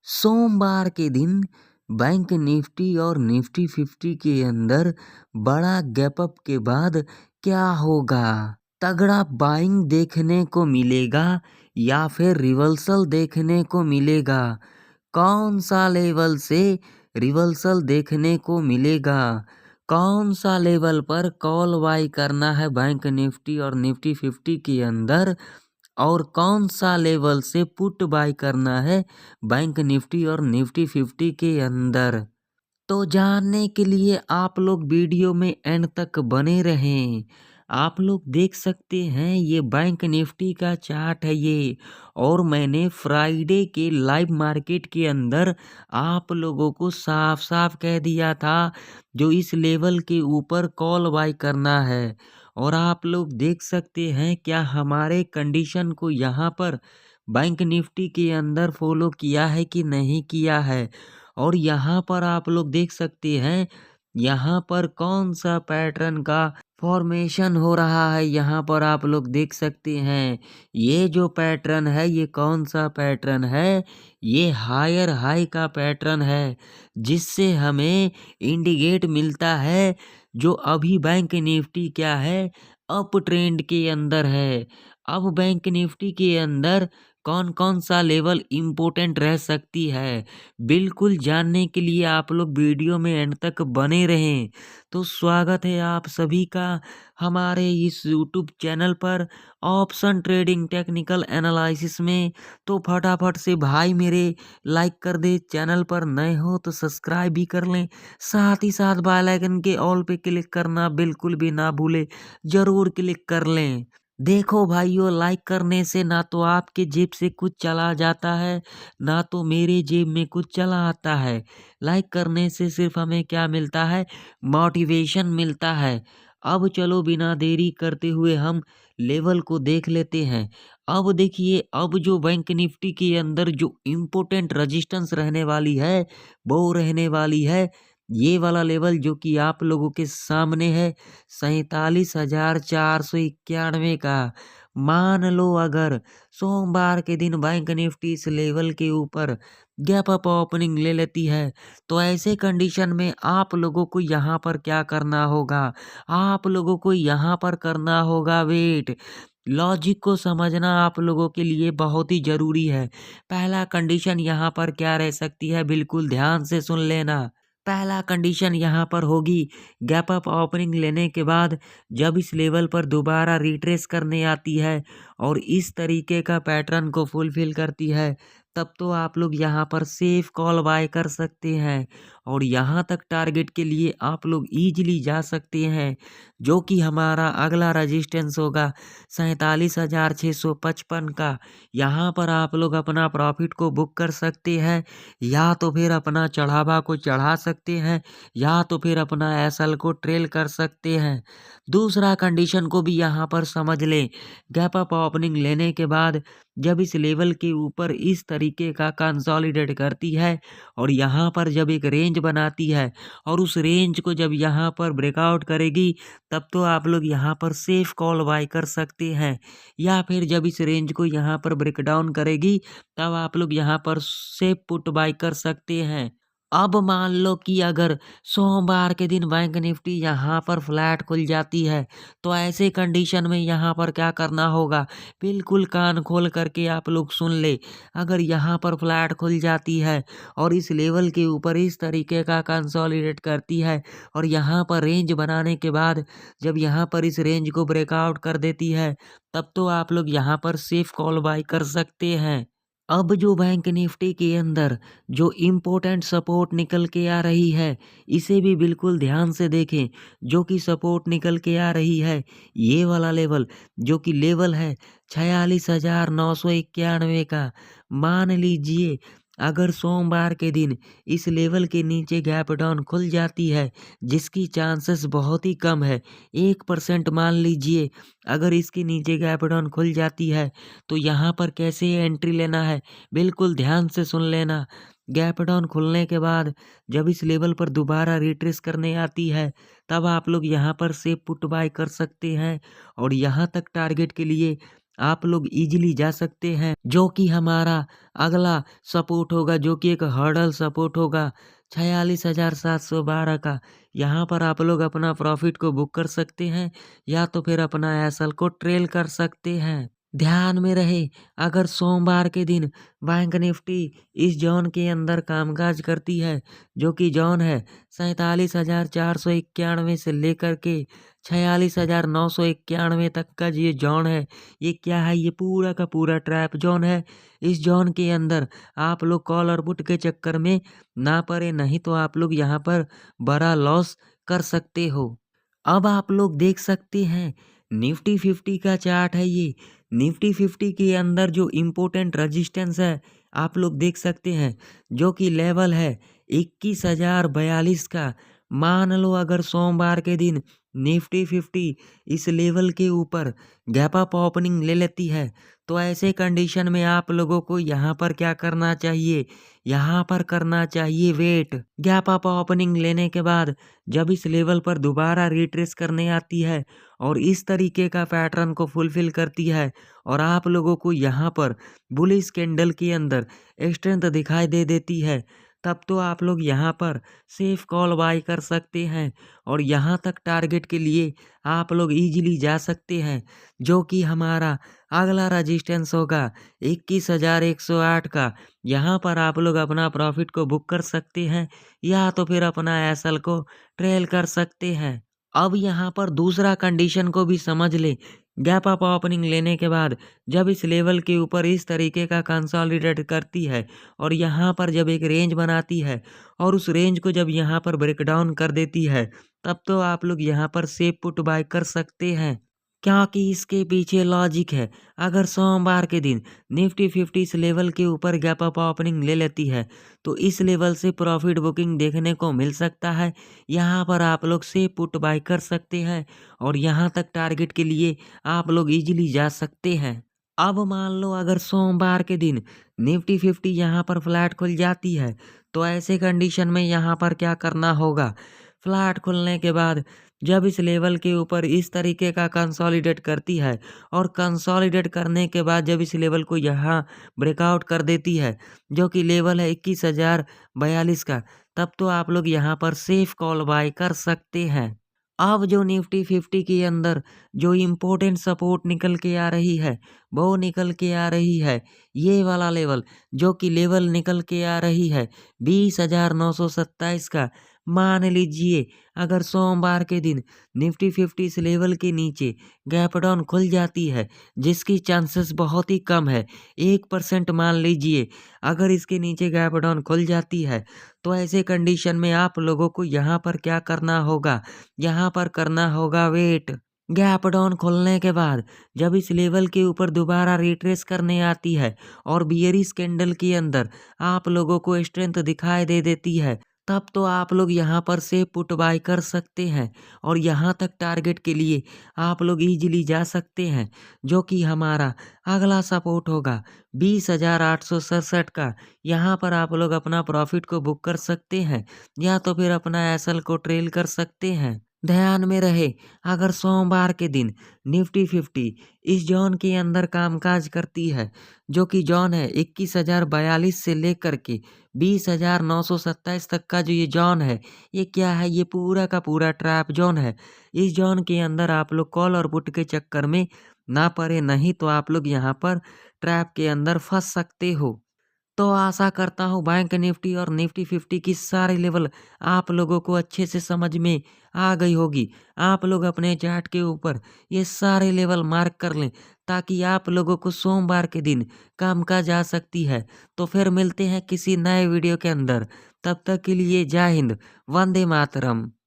सोमवार के दिन बैंक निफ्टी और निफ्टी 50 के अंदर बड़ा गैप अप के बाद क्या होगा? तगड़ा बाइंग देखने को मिलेगा या फिर रिवर्सल देखने को मिलेगा? कौन सा लेवल से रिवर्सल देखने को मिलेगा? कौन सा लेवल पर कॉल बाय करना है बैंक निफ्टी और निफ्टी 50 के अंदर और कौन सा लेवल से पुट बाय करना है बैंक निफ्टी और निफ्टी 50 के अंदर? तो जानने के लिए आप लोग वीडियो में एंड तक बने रहें। आप लोग देख सकते हैं ये बैंक निफ्टी का चार्ट है ये, और मैंने फ्राइडे के लाइव मार्केट के अंदर आप लोगों को साफ साफ कह दिया था जो इस लेवल के ऊपर कॉल बाय करना है। और आप लोग देख सकते हैं क्या हमारे कंडीशन को यहाँ पर बैंक निफ्टी के अंदर फॉलो किया है कि नहीं किया है। और यहाँ पर आप लोग देख सकते हैं यहाँ पर कौन सा पैटर्न का फॉर्मेशन हो रहा है। यहाँ पर आप लोग देख सकते हैं ये जो पैटर्न है ये कौन सा पैटर्न है, ये हायर हाई का पैटर्न है जिससे हमें इंडिकेट मिलता है जो अभी बैंक निफ्टी क्या है, अप ट्रेंड के अंदर है। अब बैंक निफ्टी के अंदर कौन कौन सा लेवल इम्पोर्टेंट रह सकती है, बिल्कुल जानने के लिए आप लोग वीडियो में एंड तक बने रहें। तो स्वागत है आप सभी का हमारे इस यूट्यूब चैनल पर ऑप्शन ट्रेडिंग टेक्निकल एनालिसिस में। तो फटाफट से भाई मेरे लाइक कर दे, चैनल पर नए हो तो सब्सक्राइब भी कर लें, साथ ही साथ बेल आइकन के ऑल पे क्लिक करना बिल्कुल भी ना भूले, ज़रूर क्लिक कर लें। देखो भाइयों, लाइक करने से ना तो आपके जेब से कुछ चला जाता है ना तो मेरे जेब में कुछ चला आता है। लाइक करने से सिर्फ हमें क्या मिलता है, मोटिवेशन मिलता है। अब चलो बिना देरी करते हुए हम लेवल को देख लेते हैं। अब देखिए, अब जो बैंक निफ्टी के अंदर जो इम्पोर्टेंट रेजिस्टेंस रहने वाली है वो रहने वाली है ये वाला लेवल जो कि आप लोगों के सामने है, 47,491 का। मान लो अगर सोमवार के दिन बैंक निफ्टी इस लेवल के ऊपर गैप अप ओपनिंग ले लेती है तो ऐसे कंडीशन में आप लोगों को यहाँ पर क्या करना होगा, आप लोगों को यहाँ पर करना होगा वेट। लॉजिक को समझना आप लोगों के लिए बहुत ही जरूरी है। पहला कंडीशन यहाँ पर क्या रह सकती है, बिल्कुल ध्यान से सुन लेना। पहला कंडीशन यहाँ पर होगी गैप अप ओपनिंग लेने के बाद जब इस लेवल पर दोबारा रिट्रेस करने आती है और इस तरीके का पैटर्न को फुलफिल करती है, तब तो आप लोग यहाँ पर सेफ कॉल बाय कर सकते हैं और यहाँ तक टारगेट के लिए आप लोग इजीली जा सकते हैं जो कि हमारा अगला रेजिस्टेंस होगा 47,655 का। यहाँ पर आप लोग अपना प्रॉफिट को बुक कर सकते हैं या तो फिर अपना चढ़ावा को चढ़ा सकते हैं या तो फिर अपना एसएल को ट्रेल कर सकते हैं। दूसरा कंडीशन को भी यहाँ पर समझ लें, गैप अप ओपनिंग लेने के बाद जब इस लेवल के ऊपर इस तरीके का कंसोलिडेट करती है और यहाँ पर जब एक रेंज बनाती है और उस रेंज को जब यहाँ पर ब्रेकआउट करेगी तब तो आप लोग यहाँ पर सेफ कॉल बाय कर सकते हैं, या फिर जब इस रेंज को यहाँ पर ब्रेक डाउन करेगी तब आप लोग यहाँ पर सेफ पुट बाय कर सकते हैं। अब मान लो कि अगर सोमवार के दिन बैंक निफ्टी यहाँ पर फ्लैट खुल जाती है तो ऐसे कंडीशन में यहाँ पर क्या करना होगा, बिल्कुल कान खोल करके आप लोग सुन ले। अगर यहाँ पर फ्लैट खुल जाती है और इस लेवल के ऊपर इस तरीके का कंसोलिडेट करती है और यहाँ पर रेंज बनाने के बाद जब यहाँ पर इस रेंज को ब्रेकआउट कर देती है तब तो आप लोग यहाँ पर सेफ कॉल बाय कर सकते हैं। अब जो बैंक निफ्टी के अंदर जो इम्पोर्टेंट सपोर्ट निकल के आ रही है इसे भी बिल्कुल ध्यान से देखें। जो कि सपोर्ट निकल के आ रही है ये वाला लेवल जो कि लेवल है 46,991 का। मान लीजिए अगर सोमवार के दिन इस लेवल के नीचे गैप डाउन खुल जाती है जिसकी चांसेस बहुत ही कम है, 1% मान लीजिए अगर इसके नीचे गैप डाउन खुल जाती है तो यहाँ पर कैसे एंट्री लेना है, बिल्कुल ध्यान से सुन लेना। गैप डाउन खुलने के बाद जब इस लेवल पर दोबारा रिट्रेस करने आती है तब आप लोग यहाँ पर से पुट बाय कर सकते हैं और यहाँ तक टारगेट के लिए आप लोग इजीली जा सकते हैं, जो कि हमारा अगला सपोर्ट होगा, जो कि एक हर्डल सपोर्ट होगा 46,712 का। यहाँ पर आप लोग अपना प्रॉफिट को बुक कर सकते हैं या तो फिर अपना एसएल को ट्रेल कर सकते हैं। ध्यान में रहे, अगर सोमवार के दिन बैंक निफ्टी इस ज़ोन के अंदर कामकाज करती है, जो कि ज़ोन है 47,491 से लेकर के 46,991 तक का ये ज़ोन है। ये क्या है? ये पूरा का पूरा ट्रैप ज़ोन है। इस ज़ोन के अंदर आप लोग कॉल और पुट के चक्कर में ना पड़े, नहीं तो आप लोग यहाँ पर बड़ा लॉस कर सकते हो। अब आप लोग देख सकते हैं, निफ्टी 50 का चार्ट है ये। निफ्टी 50 के अंदर जो इम्पोर्टेंट रेजिस्टेंस है, आप लोग देख सकते हैं, जो कि लेवल है 21,042 का। मान लो अगर सोमवार के दिन निफ्टी 50 इस लेवल के ऊपर गैप अप ओपनिंग ले लेती है, तो ऐसे कंडीशन में आप लोगों को यहाँ पर क्या करना चाहिए? यहाँ पर करना चाहिए वेट। गैप अप ओपनिंग लेने के बाद जब इस लेवल पर दोबारा रिट्रेस करने आती है और इस तरीके का पैटर्न को फुलफिल करती है और आप लोगों को यहाँ पर बुलिश कैंडल के अंदर स्ट्रेंथ दिखाई दे देती है, तब तो आप लोग यहाँ पर सेफ कॉल बाय कर सकते हैं और यहाँ तक टारगेट के लिए आप लोग इजीली जा सकते हैं, जो कि हमारा अगला रेजिस्टेंस होगा 21,108 का। यहाँ पर आप लोग अपना प्रॉफिट को बुक कर सकते हैं या तो फिर अपना एसएल को ट्रेल कर सकते हैं। अब यहाँ पर दूसरा कंडीशन को भी समझ ले। गैप अप ओपनिंग लेने के बाद जब इस लेवल के ऊपर इस तरीके का कंसोलिडेट करती है और यहाँ पर जब एक रेंज बनाती है और उस रेंज को जब यहाँ पर ब्रेक डाउन कर देती है, तब तो आप लोग यहाँ पर सेफ पुट बाय कर सकते हैं, क्योंकि इसके पीछे लॉजिक है। अगर सोमवार के दिन निफ्टी 50 इस लेवल के ऊपर गैप अप ओपनिंग ले लेती है, तो इस लेवल से प्रॉफिट बुकिंग देखने को मिल सकता है। यहाँ पर आप लोग से पुट बाय कर सकते हैं और यहाँ तक टारगेट के लिए आप लोग इजीली जा सकते हैं। अब मान लो अगर सोमवार के दिन निफ्टी 50 यहाँ पर फ्लैट खुल जाती है, तो ऐसे कंडीशन में यहाँ पर क्या करना होगा? फ्लैट खुलने के बाद जब इस लेवल के ऊपर इस तरीके का कंसोलिडेट करती है और कंसोलिडेट करने के बाद जब इस लेवल को यहाँ ब्रेकआउट कर देती है, जो कि लेवल है 21,042 का, तब तो आप लोग यहाँ पर सेफ कॉल बाय कर सकते हैं। अब जो निफ्टी 50 के अंदर जो इम्पोर्टेंट सपोर्ट निकल के आ रही है, वो निकल के आ रही है ये वाला लेवल, जो कि लेवल निकल के आ रही है 20,927 का। मान लीजिए अगर सोमवार के दिन निफ्टी 50 इस लेवल के नीचे गैप डाउन खुल जाती है, जिसकी चांसेस बहुत ही कम है, 1% मान लीजिए अगर इसके नीचे गैप डाउन खुल जाती है, तो ऐसे कंडीशन में आप लोगों को यहाँ पर क्या करना होगा? यहाँ पर करना होगा वेट। गैप डाउन खुलने के बाद जब इस लेवल के ऊपर दोबारा रिट्रेस करने आती है और बियरिश कैंडल के अंदर आप लोगों को स्ट्रेंथ दिखाई दे देती है, तब तो आप लोग यहाँ पर से पुट बाय कर सकते हैं और यहाँ तक टारगेट के लिए आप लोग इजीली जा सकते हैं, जो कि हमारा अगला सपोर्ट होगा 20,867 का। यहाँ पर आप लोग अपना प्रॉफिट को बुक कर सकते हैं या तो फिर अपना एसएल को ट्रेल कर सकते हैं। ध्यान में रहे, अगर सोमवार के दिन निफ्टी 50 इस ज़ोन के अंदर कामकाज करती है, जो कि ज़ोन है 21,042 से लेकर के 20,927 तक का जो ये ज़ोन है, ये क्या है? ये पूरा का पूरा ट्रैप ज़ोन है। इस ज़ोन के अंदर आप लोग कॉल और पुट के चक्कर में ना पड़े, नहीं तो आप लोग यहाँ पर ट्रैप के अंदर फँस सकते हो। तो आशा करता हूँ बैंक निफ्टी और निफ्टी 50 की सारे लेवल आप लोगों को अच्छे से समझ में आ गई होगी। आप लोग अपने चार्ट के ऊपर ये सारे लेवल मार्क कर लें, ताकि आप लोगों को सोमवार के दिन कामकाज आ सकती है। तो फिर मिलते हैं किसी नए वीडियो के अंदर। तब तक के लिए जय हिंद, वंदे मातरम।